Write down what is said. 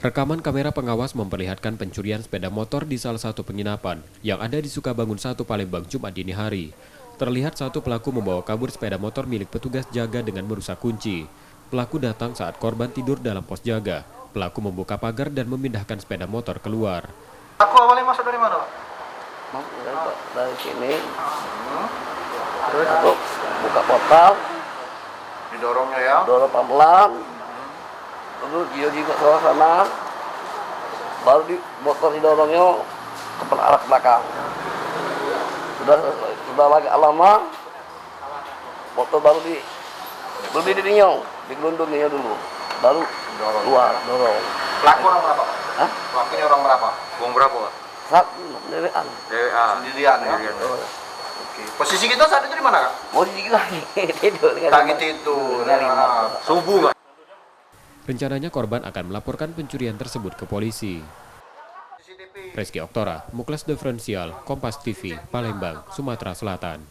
Rekaman kamera pengawas memperlihatkan pencurian sepeda motor di salah satu penginapan yang ada di Sukabangun 1 Palembang Jumat dini hari. Terlihat satu pelaku membawa kabur sepeda motor milik petugas jaga dengan merusak kunci. Pelaku datang saat korban tidur dalam pos jaga. Pelaku membuka pagar dan memindahkan sepeda motor keluar. Aku awalnya masuk dari mana? Masuk dari sini. Terus aku buka portal. Didorongnya ya? Dorong pelan-pelan. Lalu dia juga ke sana. Baru di motor didorongnya ke arah belakang. Sudah agak lama. Motor baru didorong, digelundungnya dulu. Baru keluar, dorong. Pelaku orang berapa? Hah? Pelakunya orang berapa? Uang berapa, Pak? Satu, dewean. Sendirian ya? Oke. Posisi kita saat itu di mana, Kak? Mau lagi tidur. Lagi tidur. Subuh, Kak? Rencananya korban akan melaporkan pencurian tersebut ke polisi. Reski Oktora, Muklas Diferensial, Kompas TV, Palembang, Sumatera Selatan.